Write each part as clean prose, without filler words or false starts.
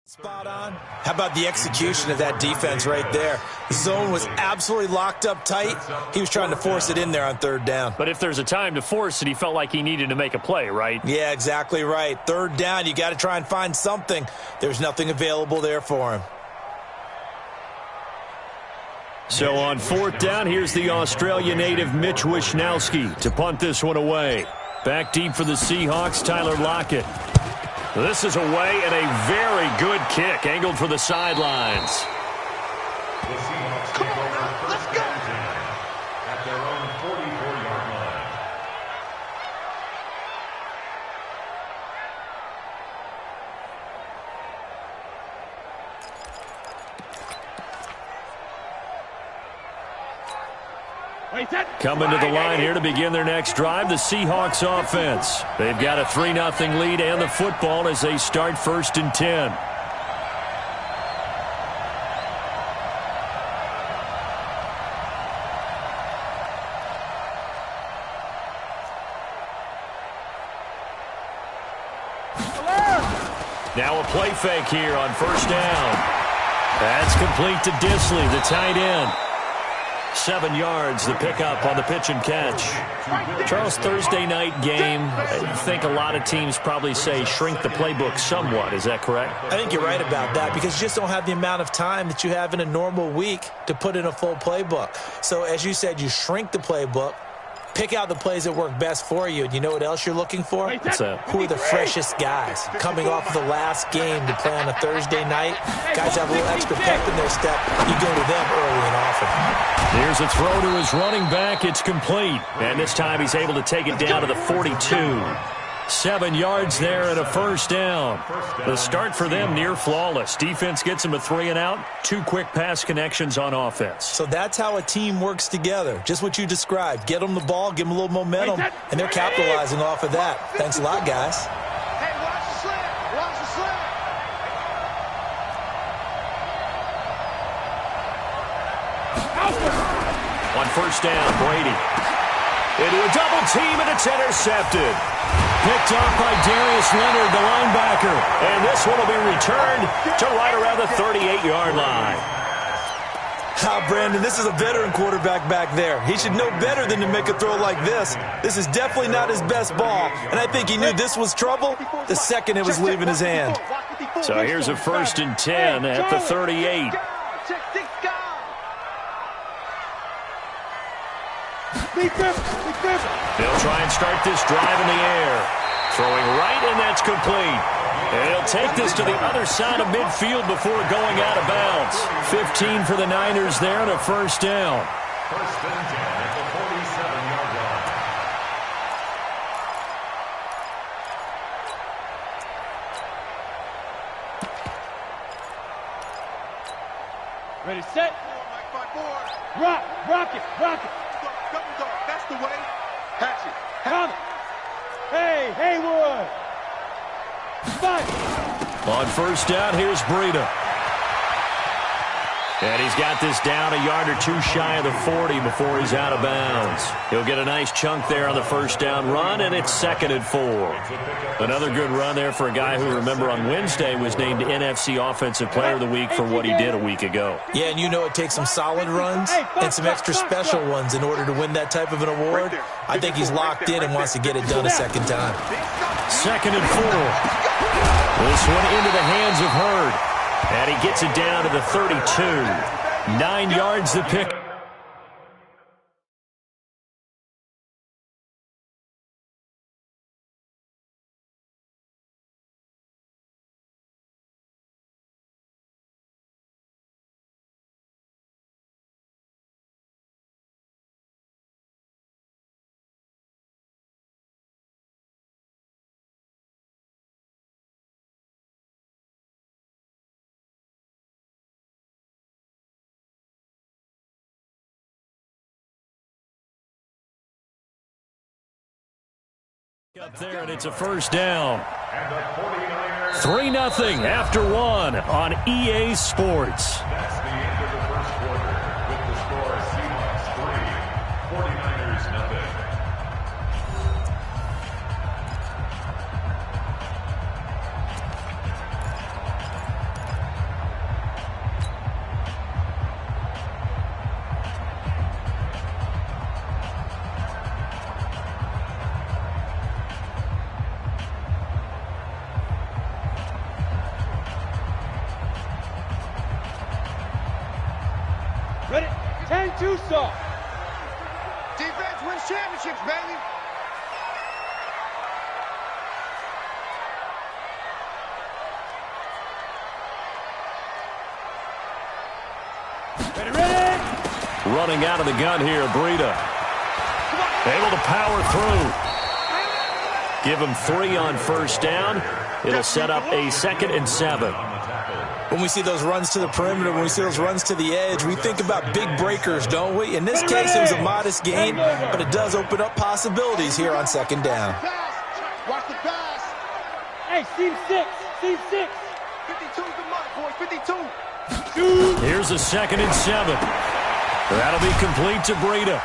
Spot on. How about the execution of that defense right there? The zone was absolutely locked up tight. He was trying to force it in there on third down. But if there's a time to force it, he felt like he needed to make a play, right? Yeah, exactly right. Third down, you got to try and find something. There's nothing available there for him. So on fourth down, here's the Australia native Mitch Wishnowsky to punt this one away. Back deep for the Seahawks, Tyler Lockett. This is away and a very good kick, angled for the sidelines. Come on now, let's go! At their own 44-yard line. Coming to the line here to begin their next drive, the Seahawks offense. They've got a 3-0 lead and the football as they start 1st and 10. Now a play fake here on 1st down. That's complete to Disley, the tight end. 7 yards, the pickup on the pitch and catch. Charles, Thursday night game, I think a lot of teams probably say shrink the playbook somewhat. Is that correct? I think you're right about that because you just don't have the amount of time that you have in a normal week to put in a full playbook. So as you said, you shrink the playbook, pick out the plays that work best for you. And you know what else you're looking for? What's that? Who are the freshest guys coming off of the last game to play on a Thursday night? Guys have a little extra pep in their step. You go to them early and often. Here's a throw to his running back. It's complete. And this time he's able to take it down to the 42. 7 yards there and a 1st down. The start for them near flawless. Defense gets them a 3 and out. 2 quick pass connections on offense. So that's how a team works together. Just what you described. Get them the ball, give them a little momentum, and they're capitalizing off of that. Thanks a lot, guys. Hey, watch the slant. Watch the slant. On 1st down, Brady. Into a double team, and it's intercepted. Picked off by Darius Leonard, the linebacker. And this one will be returned to right around the 38-yard line. Brandon, this is a veteran quarterback back there. He should know better than to make a throw like this. This is definitely not his best ball, and I think he knew this was trouble the second it was leaving his hand. So here's a 1st and 10 at the 38. They'll try and start this drive in the air. Throwing right, and that's complete. And he'll take this to the other side of midfield before going out of bounds. 15 for the Niners there and a 1st down. 1st and 10 at the 47-yard line. Ready, set. Rock it. Double dog, that's the way. Hatchet. Come. Hey, Haywood. Fight. On 1st down, here's Breida. And he's got this down a yard or 2 shy of the 40 before he's out of bounds. He'll get a nice chunk there on the 1st down run, and it's 2nd and 4. Another good run there for a guy who, remember, on Wednesday was named NFC Offensive Player of the Week for what he did a week ago. Yeah, and you know it takes some solid runs and some extra special ones in order to win that type of an award. I think he's locked in and wants to get it done a second time. 2nd and 4. This one into the hands of Hurd. And he gets it down to the 32. 9 yards the pick. Up there, and it's a 1st down. 3-0 after 1 on EA Sports. That's the end of the 1st quarter with the score Seahawks 3, 49ers nothing. Ready? 10-2 soft. Defense wins championships, baby. Ready? Running out of the gun here, Breida. Able to power through. Give him 3 on first down. It'll set up a 2nd and 7. When we see those runs to the perimeter, when we see those runs to the edge, we think about big breakers, don't we? In this case, it was a modest gain, but it does open up possibilities here on 2nd down. Watch the pass. Hey, seam 6. Seam 6. 52's the mark, boys. 52. Here's a 2nd and 7. That'll be complete to Breida.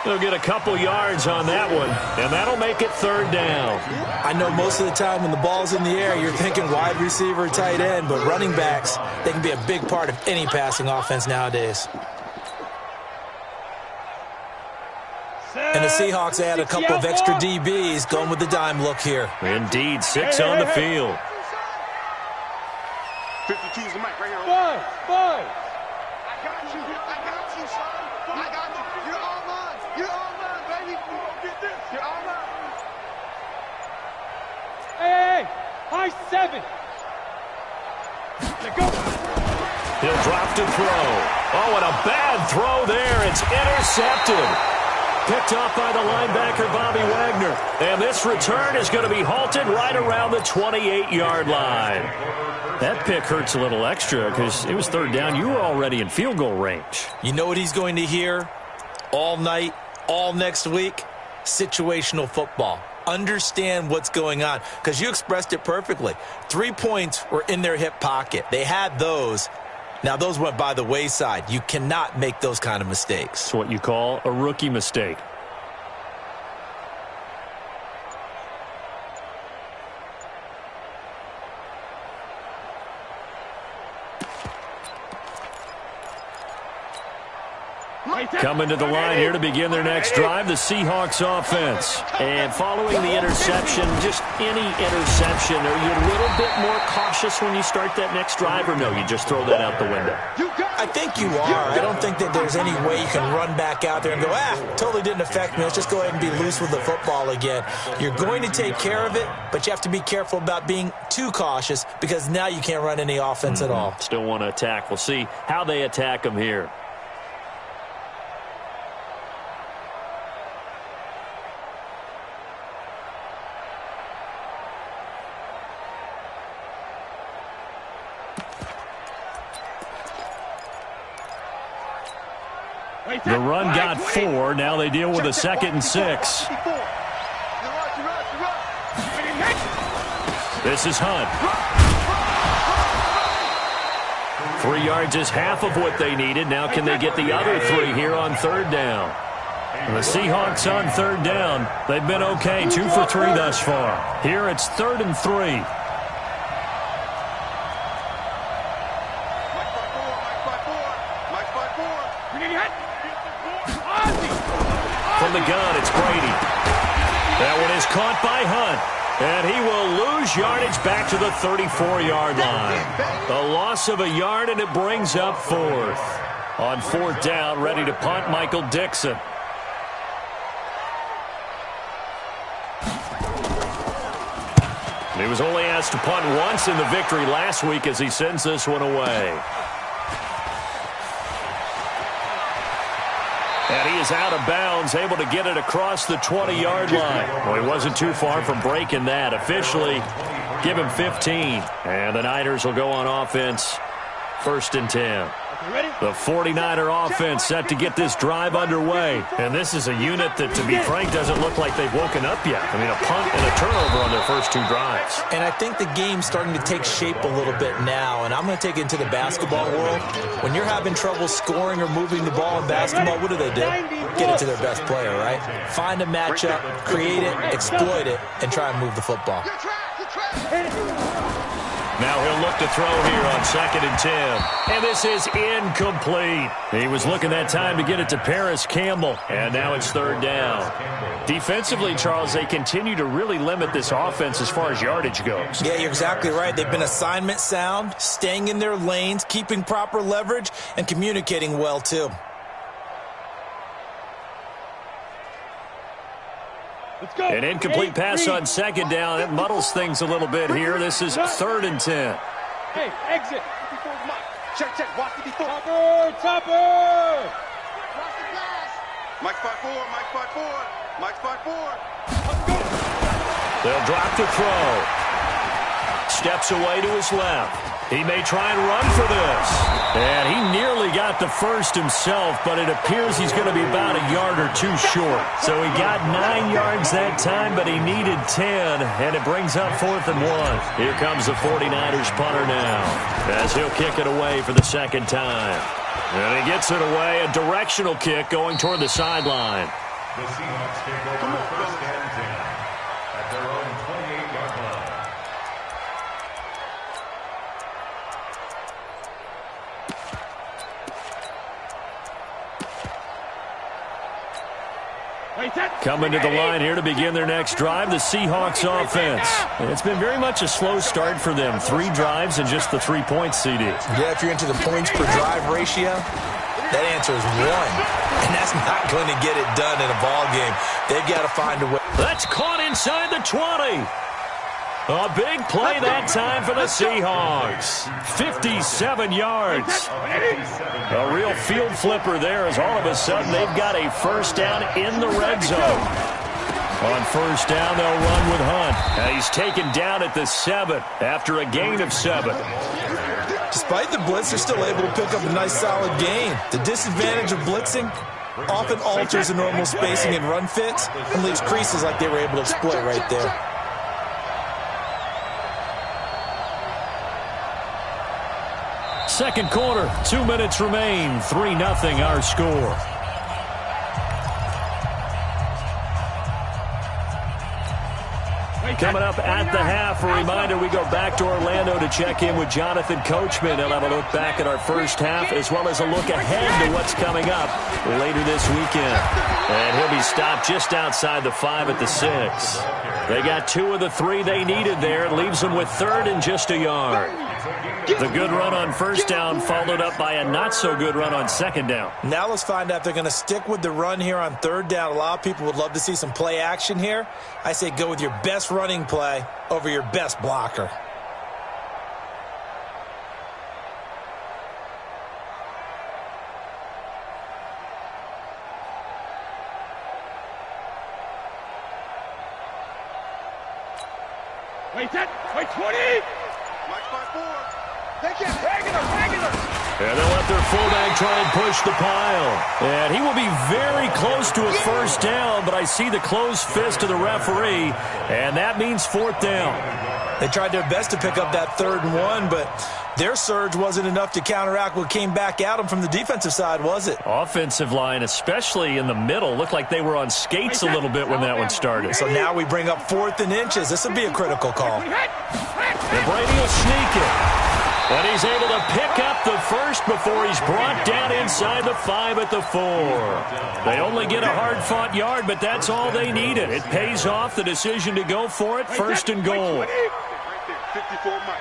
He'll get a couple yards on that one, and that'll make it 3rd down. I know most of the time when the ball's in the air, you're thinking wide receiver, tight end, but running backs, they can be a big part of any passing offense nowadays. And the Seahawks add a couple of extra DBs going with the dime look here. Indeed, 6 on the field. 52's the mic right here. Buzz. I got you, son. I got you. You're all mine. You're all mine, baby. Get this. You're all mine. Hey, high 7. Let go. He'll drop to throw. Oh, and a bad throw there. It's intercepted. Picked off by the linebacker, Bobby Wagner. And this return is going to be halted right around the 28-yard line. That pick hurts a little extra because it was 3rd down. You were already in field goal range. You know what he's going to hear all night, all next week? Situational football. Understand what's going on, because you expressed it perfectly. 3 points were in their hip pocket. They had those. Now, those went by the wayside. You cannot make those kind of mistakes. It's what you call a rookie mistake. Coming to the line here to begin their next drive, the Seahawks offense. And following the interception, just any interception, are you a little bit more cautious when you start that next drive, or no, you just throw that out the window? I think you are. I don't think that there's any way you can run back out there and go, totally didn't affect me. Let's just go ahead and be loose with the football again. You're going to take care of it, but you have to be careful about being too cautious, because now you can't run any offense at all. Still want to attack. We'll see how they attack them here. The run got 4. Now they deal with a 2nd and 6. This is Hunt. 3 yards is half of what they needed. Now can they get the other 3 here on 3rd down? And the Seahawks on 3rd down. They've been okay. 2 for 3 thus far. Here it's 3rd and 3. From the gun, it's Brady. That one is caught by Hunt. And he will lose yardage back to the 34-yard line. A loss of a yard, and it brings up 4th. On 4th down, ready to punt, Michael Dixon. He was only asked to punt once in the victory last week as he sends this one away. And he is out of bounds, able to get it across the 20-yard line. Well, he wasn't too far from breaking that. Officially, give him 15. And the Niners will go on offense, 1st and 10. The 49er offense set to get this drive underway. And this is a unit that, to be frank, doesn't look like they've woken up yet. I mean, a punt and a turnover on their first 2 drives. And I think the game's starting to take shape a little bit now. And I'm going to take it into the basketball world. When you're having trouble scoring or moving the ball in basketball, what do? Get it to their best player, right? Find a matchup, create it, exploit it, and try and move the football. Now he'll look to throw here on 2nd and 10. And this is incomplete. He was looking that time to get it to Paris Campbell. And now it's 3rd down. Defensively, Charles, they continue to really limit this offense as far as yardage goes. Yeah, you're exactly right. They've been assignment sound, staying in their lanes, keeping proper leverage, and communicating well, too. Let's go. An incomplete pass on 2nd down. It muddles things a little bit here. This is 3rd and 10. Hey, exit. Check, watch the before. Topper! Watch the glass. Mike 5-4, Mike 5-4, Mike 5-4. They'll drop to throw. Steps away to his left. He may try and run for this. And he nearly got the first himself, but it appears he's going to be about a yard or two short. So he got 9 yards that time, but he needed 10, and it brings up 4th and 1. Here comes the 49ers punter now, as he'll kick it away for the 2nd time. And he gets it away, a directional kick going toward the sideline. The Seahawks take over 1st and 10 at their own 28-yard line. Coming to the line here to begin their next drive, the Seahawks offense. And it's been very much a slow start for them. 3 drives and just the 3 points, CD. Yeah, if you're into the points per drive ratio, that answer is 1. And that's not going to get it done in a ball game. They've got to find a way. That's caught inside the 20. A big play that time for the Seahawks. 57 yards. A real field flipper there, as all of a sudden they've got a 1st down in the red zone. On 1st down, they'll run with Hunt. Now he's taken down at the 7 after a gain of 7. Despite the blitz, they're still able to pick up a nice solid gain. The disadvantage of blitzing often alters the normal spacing and run fits and leaves creases like they were able to exploit right there. Second quarter, 2 minutes remain. 3-0 our score. Coming up at the half, a reminder, we go back to Orlando to check in with Jonathan Coachman. He'll have a look back at our first half as well as a look ahead to what's coming up later this weekend. And he'll be stopped just outside the 5 at the 6. They got 2 of the 3 they needed there. It leaves them with 3rd and just a yard. The good run on 1st down followed up by a not-so-good run on 2nd down. Now let's find out if they're going to stick with the run here on 3rd down. A lot of people would love to see some play action here. I say go with your best running play over your best blocker. Wait, 20! Mike 5-4. They get regular. And they'll let their fullback try and push the pile. And he will be very close to a 1st down, but I see the closed fist of the referee, and that means 4th down. They tried their best to pick up that 3rd and 1, but their surge wasn't enough to counteract what came back at them from the defensive side, was it? Offensive line, especially in the middle, looked like they were on skates a little bit when that one started. So now we bring up 4th and inches. This will be a critical call. And Brady will sneak it. And he's able to pick up the 1st before he's brought down inside the 5 at the 4. They only get a hard-fought yard, but that's all they needed. It pays off the decision to go for it, 1st and goal. Right there, 54 Mike.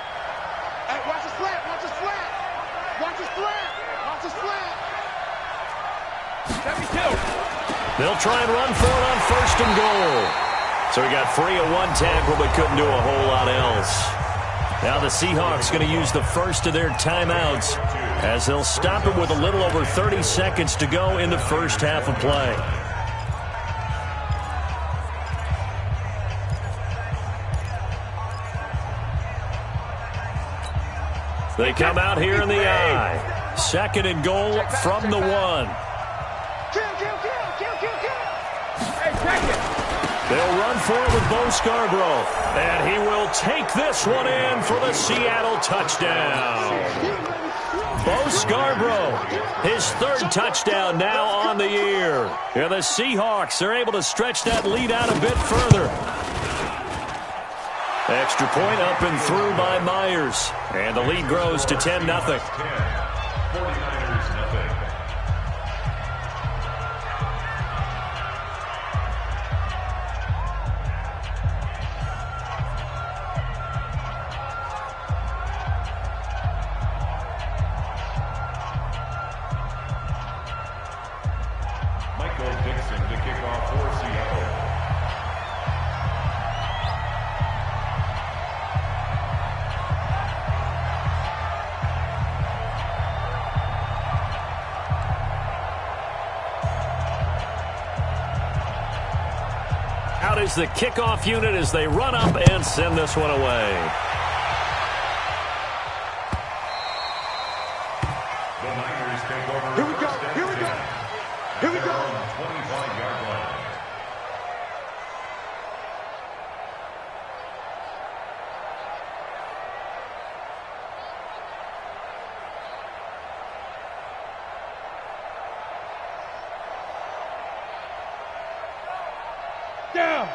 Hey, watch the slant, watch the slant. Watch the slant, watch the slant. 72. They'll try and run for it on 1st and goal. So he got free of 1 tackle, but couldn't do a whole lot else. Now the Seahawks going to use the 1st of their timeouts as they'll stop it with a little over 30 seconds to go in the 1st half of play. They come out here in the I. 2nd and goal from the 1. Kill. Hey, check it. They'll run for it with Bo Scarborough. And he will take this one in for the Seattle touchdown. Bo Scarborough, his 3rd touchdown now on the year. And the Seahawks are able to stretch that lead out a bit further. Extra point up and through by Myers. And the lead grows to 10-0. 49ers nothing. Michael Dixon to kick off for Seattle. Out is the kickoff unit as they run up and send this one away. The Niners take over. Here we go. Here we go. Here we go. 25-yard line.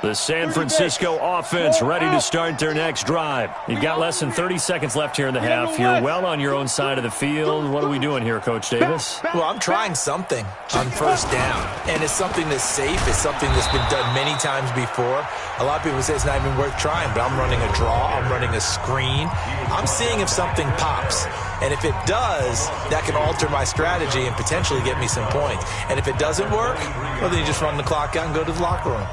The San Francisco offense ready to start their next drive. You've got less than 30 seconds left here in the half. You're well on your own side of the field. What are we doing here, Coach Davis? Well, I'm trying something on first down, and it's something that's safe. It's something that's been done many times before. A lot of people say it's not even worth trying, but I'm running a draw. I'm running a screen. I'm seeing if something pops. And if it does, that can alter my strategy and potentially get me some points. And if it doesn't work, well, then you just run the clock out and go to the locker room.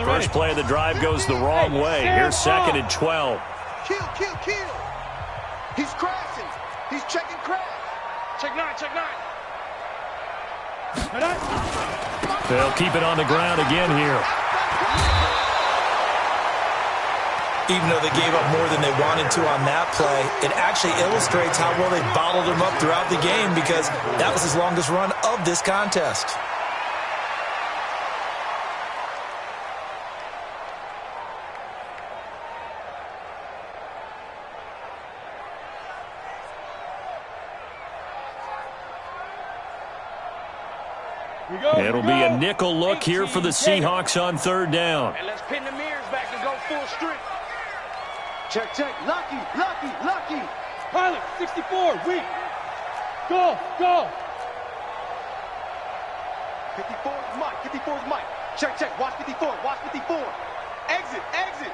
First play of the drive goes the wrong way. Here's 2nd and 12. Kill, kill, kill. He's crashing. He's checking crash. Check 9, check 9. They'll keep it on the ground again here. Even though they gave up more than they wanted to on that play, it actually illustrates how well they bottled him up throughout the game because that was his longest run of this contest. It'll be a nickel look here for the Seahawks on 3rd down. And let's pin the mirrors back and go full strip. Check, check. Lucky, lucky, lucky. Pilot, 64, weak. Go, go. 54 is Mike. 54 is Mike. Check, check. Watch 54. Watch 54. Exit, exit.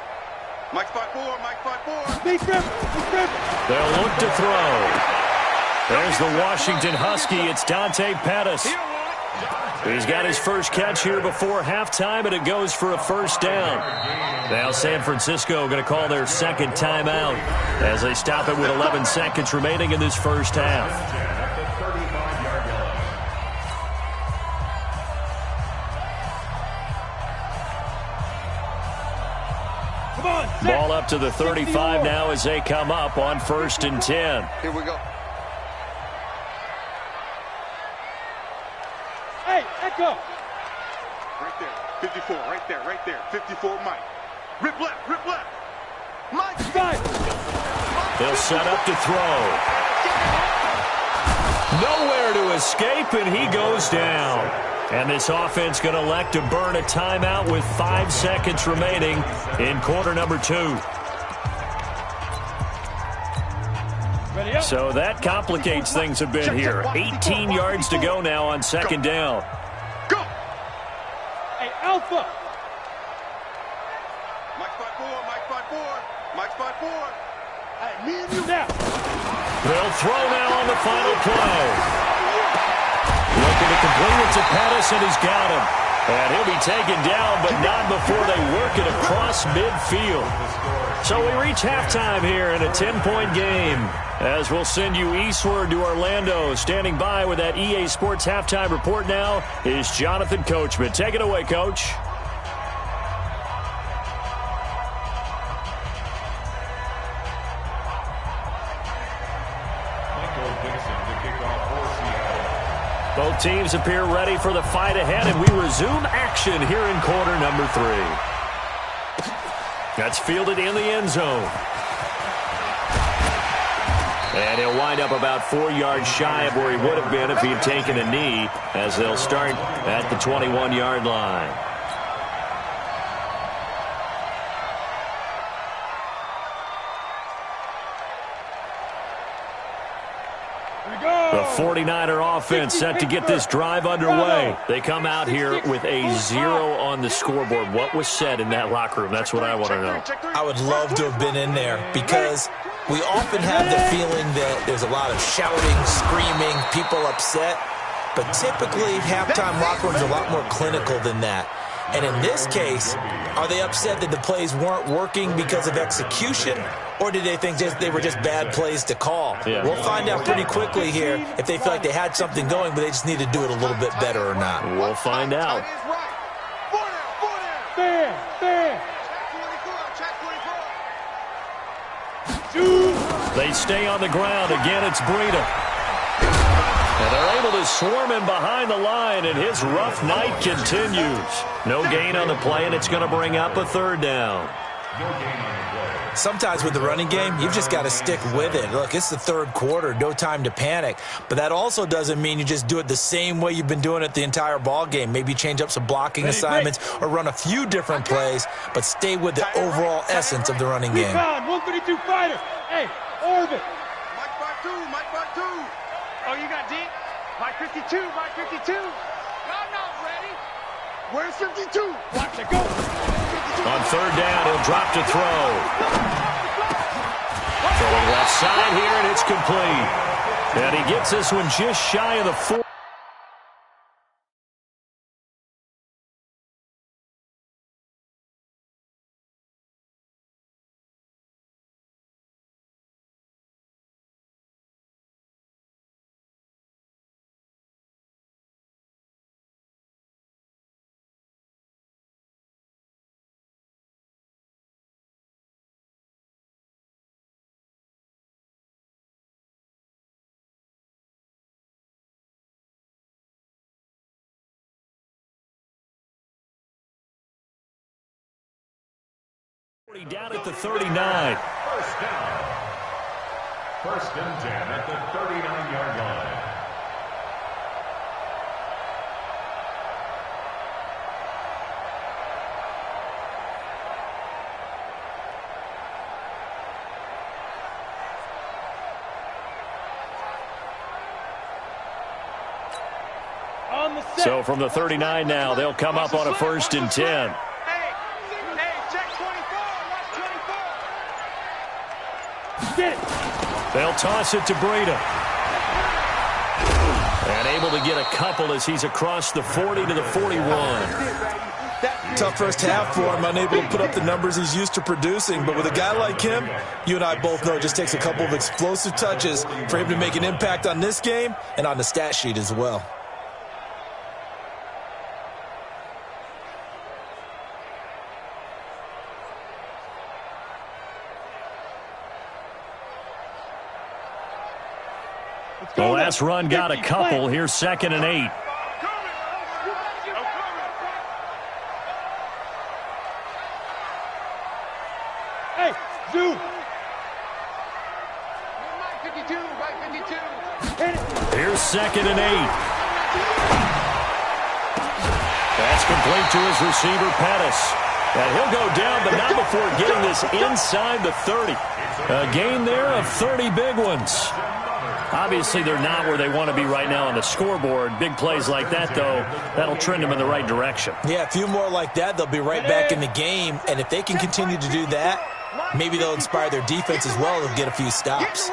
Mike spot 4. Mike spot 4. Big grip, big grip. They'll look to throw. There's the Washington Husky. It's Dante Pettis. He's got his first catch here before halftime, and it goes for a first down. Now San Francisco going to call their second timeout as they stop it with 11 seconds remaining in this first half. Come on, set. Ball up to the 35 now as they come up on 1st and 10. Here we go. Hey, echo. Right there. 54. Right there. Right there. 54 Mike. Rip left. Rip left. Mike. Five. They'll set up to throw. Nowhere to escape, and he goes down. And this offense going to elect to burn a timeout with 5 seconds remaining in quarter number 2. Ready up. So that complicates things a bit here. 18 yards to go now on 2nd down. Go. Hey, Alpha. Mike spot 4. Mike spot 4. Mike spot 4. Hey, me and you now. They'll throw now on the final play. Looking to complete it to Pettis, and he's got him. And he'll be taken down, but not before they work it across midfield. So we reach halftime here in a 10-point game. As we'll send you eastward to Orlando. Standing by with that EA Sports halftime report now is Jonathan Coachman. Take it away, Coach. Michael Dixon to kick off for Seattle. Both teams appear ready for the fight ahead, and we resume action here in quarter number 3. That's fielded in the end zone. And he'll wind up about 4 yards shy of where he would have been if he had taken a knee, as they'll start at the 21-yard line. The 49er offense set to get this drive underway. They come out here with a 0 on the scoreboard. What was said in that locker room? That's what I want to know. I would love to have been in there because we often have the feeling that there's a lot of shouting, screaming, people upset. But typically, halftime locker rooms are a lot more clinical than that. And in this case, are they upset that the plays weren't working because of execution? Or did they think they were just bad plays to call? Yeah. We'll find out pretty quickly here if they feel like they had something going, but they just need to do it a little bit better or not. We'll find out. They stay on the ground. Again, it's Breida. And they're able to swarm him behind the line, and his rough night continues. No gain on the play, and it's going to bring up a 3rd down. Sometimes with the running game, you've just got to stick with it. Look, it's the 3rd quarter, no time to panic. But that also doesn't mean you just do it the same way you've been doing it the entire ball game. Maybe change up some blocking assignments or run a few different plays, but stay with the overall essence of the running game. 132 fighter. Hey, Orvin. Mike Batu, Mike Batu. Oh, you got deep? Mike 52, Mike 52. I'm not ready. Where's 52? Watch it go. On 3rd down, he'll drop to throw. Throwing left side here, and it's complete. And he gets this one just shy of the 4. Down at the 39. First down. 1st and 10 at the 39-yard line. So from the 39 now, they'll come up on a 1st and 10. They'll toss it to Breida. And able to get a couple as he's across the 40 to the 41. Tough first half for him, unable to put up the numbers he's used to producing. But with a guy like him, you and I both know it just takes a couple of explosive touches for him to make an impact on this game and on the stat sheet as well. The last run got a couple. Here's 2nd and 8. Hey, Zoo. Here's 2nd and 8. That's complete to his receiver, Pettis. And he'll go down, but not before getting this inside the 30. A gain there of 30 big ones. Obviously, they're not where they want to be right now on the scoreboard. Big plays like that, though, that'll trend them in the right direction. Yeah, a few more like that, they'll be right back in the game. And if they can continue to do that, maybe they'll inspire their defense as well and get a few stops.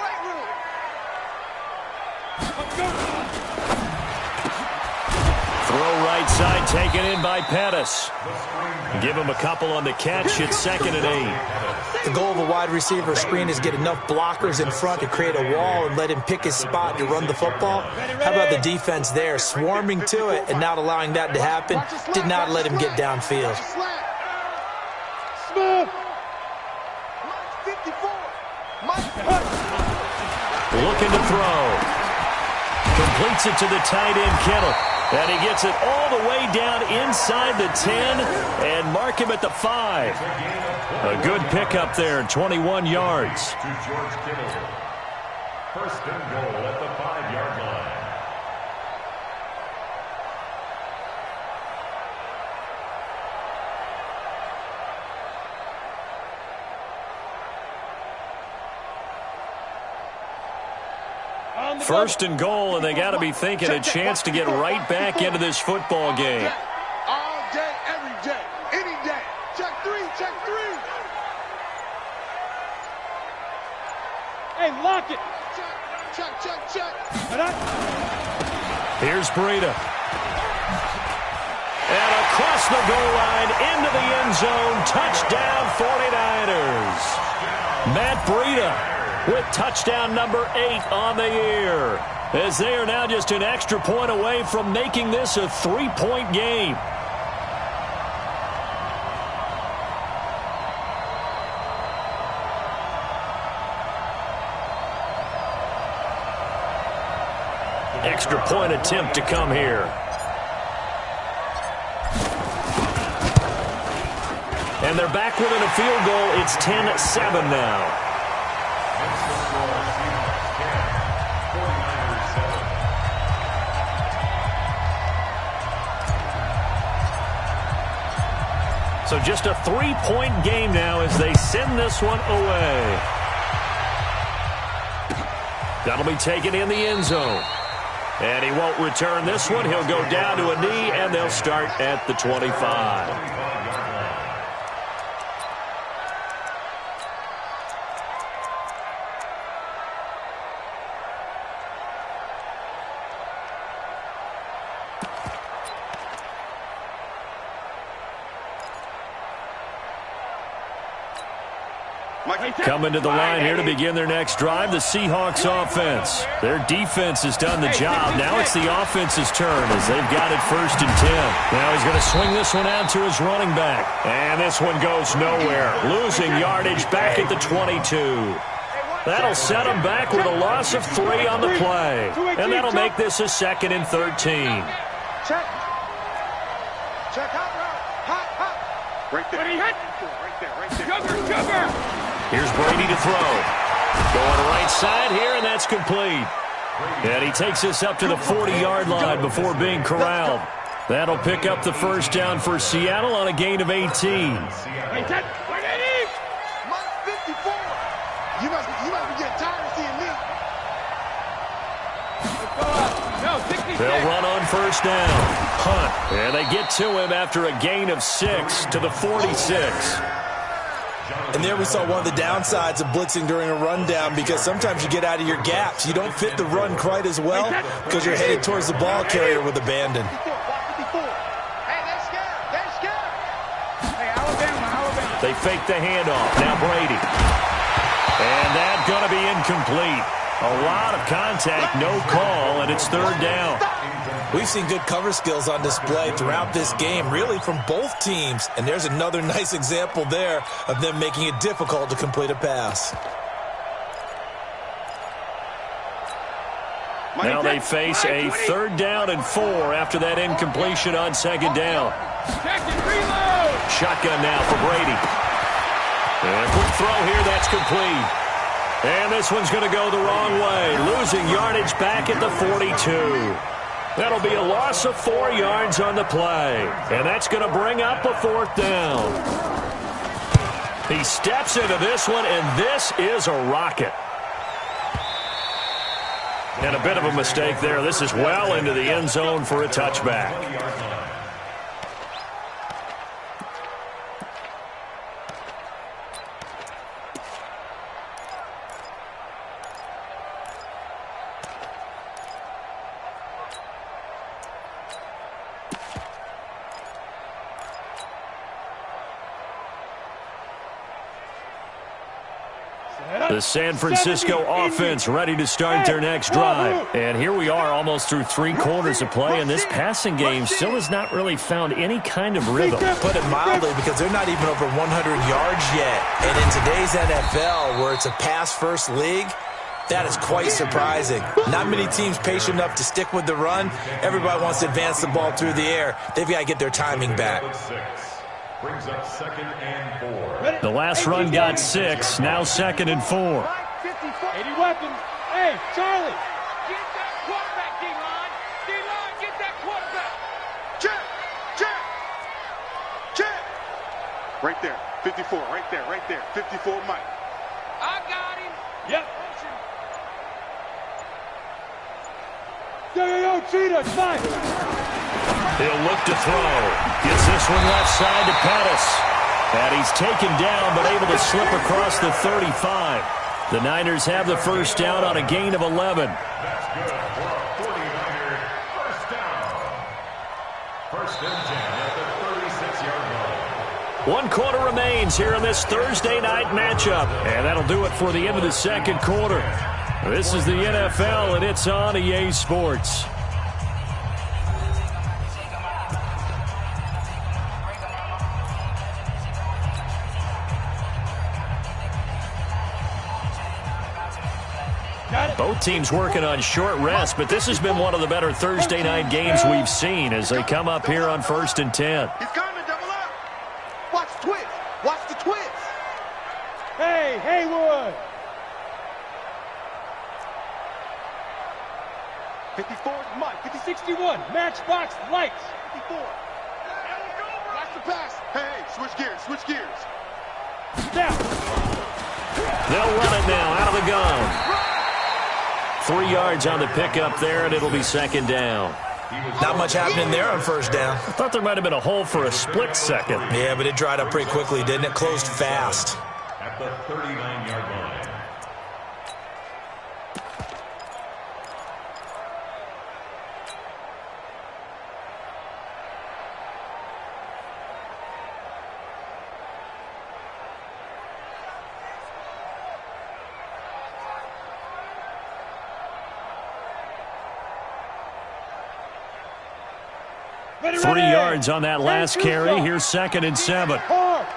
Throw right side taken in by Pettis. Give him a couple on the catch. It's 2nd and 8. The goal of a wide receiver screen is get enough blockers in front to create a wall and let him pick his spot to run the football. How about the defense there, swarming to it and not allowing that to happen? Did not let him get downfield. Looking to throw. Completes it to the tight end, Kittle. And he gets it all the way down inside the 10 and mark him at the 5. A good pickup there, 21 yards. First and goal at the 5-yard line. First and goal, and they got to be thinking a chance to get right back into this football game. All day, every day, any day. Check three, check three. Hey, lock it. Check. Here's Breida. And across the goal line into the end zone. Touchdown 49ers. Matt Breida with touchdown number 8 on the year, as they are now just an extra point away from making this a 3-point game. Extra point attempt to come here. And they're back within a field goal. It's 10-7 now. So just a 3-point game now as they send this one away. That'll be taken in the end zone. And he won't return this one. He'll go down to a knee, and they'll start at the 25. Coming to the line here to begin their next drive, the Seahawks offense. Their defense has done the job. Now it's the offense's turn as they've got it 1st and 10. Now he's going to swing this one out to his running back. And this one goes nowhere. Losing yardage back at the 22. That'll set him back with a loss of 3 on the play. And that'll make this a 2nd and 13. Check hot. Right there. Right there. Sugar. Here's Brady to throw. Going right side here, and that's complete. And he takes us up to the 40-yard line before being corralled. That'll pick up the first down for Seattle on a gain of 18. Hey, Ted, where did he? Mike 54. You must be getting tired of seeing me. No, 66. They'll run on first down. Hunt. And they get to him after a gain of 6 to the 46. And there we saw one of the downsides of blitzing during a rundown, because sometimes you get out of your gaps. You don't fit the run quite as well because you're headed towards the ball carrier with abandon. Hey, they're scared. Hey, Alabama. They fake the handoff. Now Brady. And that's going to be incomplete. A lot of contact, no call, and it's 3rd down. We've seen good cover skills on display throughout this game, really from both teams. And there's another nice example there of them making it difficult to complete a pass. Now they face a 3rd down and 4 after that incompletion on 2nd down. Shotgun now for Brady. And a quick throw here, that's complete. And this one's going to go the wrong way, losing yardage back at the 42. That'll be a loss of 4 yards on the play. And that's going to bring up a 4th down. He steps into this one, and this is a rocket. And a bit of a mistake there. This is well into the end zone for a touchback. The San Francisco offense ready to start their next drive. And here we are almost through 3 quarters of play, and this passing game still has not really found any kind of rhythm. Put it mildly, because they're not even over 100 yards yet. And in today's NFL, where it's a pass-first league, that is quite surprising. Not many teams patient enough to stick with the run. Everybody wants to advance the ball through the air. They've got to get their timing back. Brings up 2nd and 4. The last run got 6, now 2nd and 4. 80 weapons. Hey, Charlie. Get that quarterback, D-line. D-line, get that quarterback. Check, check, check. Right there, 54, right there, 54, Mike. I got him. Yep. Yo, Cheetah, it's fine. He'll look to throw. Gets this one left side to Pettis. And he's taken down, but able to slip across the 35. The Niners have the first down on a gain of 11. That's good for a 49er first down. First and 10 at the 36-yard line. 1 quarter remains here in this Thursday night matchup. And that'll do it for the end of the second quarter. This is the NFL, and it's on EA Sports. Both teams working on short rest, but this has been one of the better Thursday night games we've seen as they come up here on 1st and 10. He's coming, double up. Watch the twist. Watch the twist. Hey, Haywood. 54 is Mike. 61, matchbox lights. 54. Watch the pass. Hey, switch gears, switch gears. Down. They'll run it now out of the gun. 3 yards on the pickup there, and it'll be second down. Not much happening there on first down. I thought there might have been a hole for a split second. Yeah, but it dried up pretty quickly, didn't it? Closed fast. At the 39-yard line. Ready, 3 ready. yards on that last carry. Here's 2nd and 7. Hard.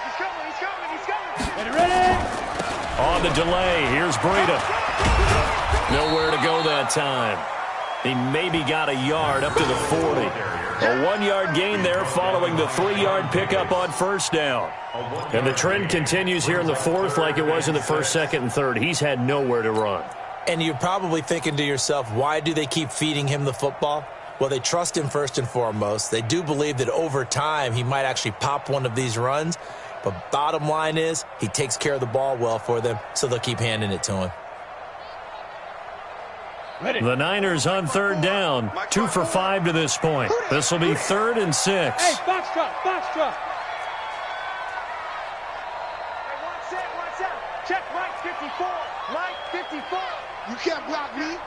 He's coming. Ready. On the delay, here's Breida. Nowhere to go that time. He maybe got a yard up to the 40. A 1-yard gain there following the 3-yard pickup on first down. And the trend continues here in the fourth like it was in the first, second, and third. He's had nowhere to run. And you're probably thinking to yourself, why do they keep feeding him the football? Well, they trust him first and foremost. They do believe that over time he might actually pop one of these runs. But bottom line is he takes care of the ball well for them, so they'll keep handing it to him. Ready. The Niners on third down, 2 for 5 to this point. This will be 3rd and 6. Hey, box truck. Hey, watch out. Check right 54. Right 54. You can't block me.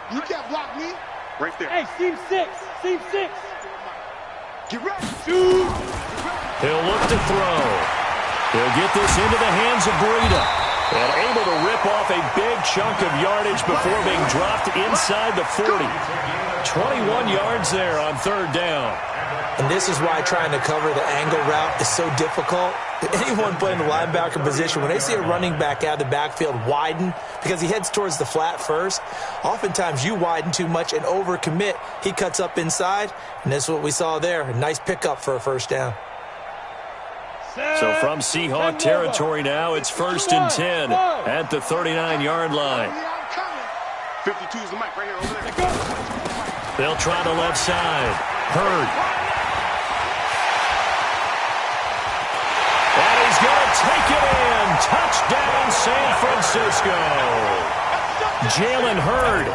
Right there. Hey, seam 6. Get ready. Shoot. He'll look to throw. He'll get this into the hands of Breida. And able to rip off a big chunk of yardage before being dropped inside the 40. 21 yards there on third down. And this is why trying to cover the angle route is so difficult. Anyone playing the linebacker position, when they see a running back out of the backfield widen, because he heads towards the flat first, oftentimes you widen too much and overcommit. He cuts up inside, and that's what we saw there. A nice pickup for a first down. So from Seahawk territory now, it's 1st and 10 at the 39-yard line. 52 is the mic right here over there. They'll try the left side. Hurd. And he's going to take it in. Touchdown, San Francisco. Jalen Hurd,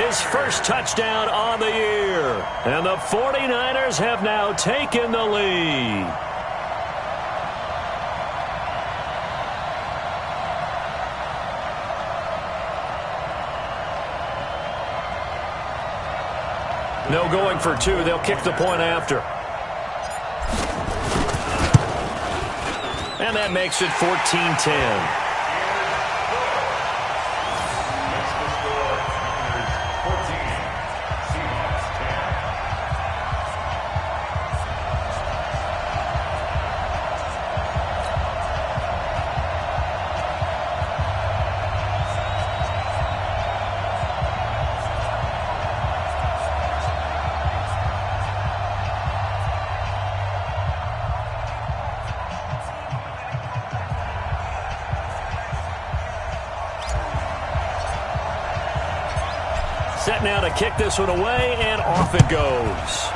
his first touchdown on the year. And the 49ers have now taken the lead. No going for 2. They'll kick the point after. And that makes it 14-10. Set now to kick this one away, and off it goes.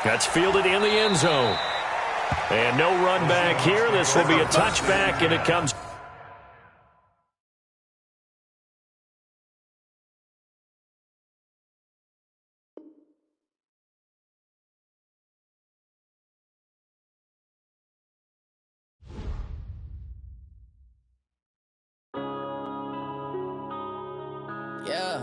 That's fielded in the end zone. And no run back here. This will be a touchback, and it comes. Yeah.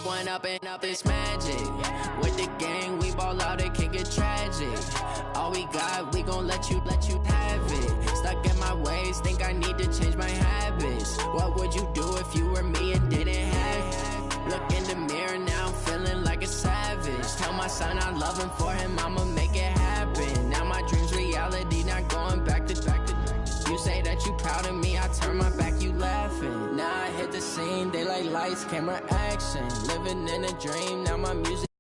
One up and up is magic. With the gang, we ball out, it can get tragic. All we got, we gon' let you have it. Stuck in my ways, think I need to change my habits. What would you do if you were me and didn't have it? Look in the mirror, now I'm feeling like a savage. Tell my son I love him, for him I'ma make it happen. Now my dream's reality, not going back to. You say that you proud of me, I turn my back, you laughing. Now I hit the scene, they like lights, camera, action. Living in a dream, now my music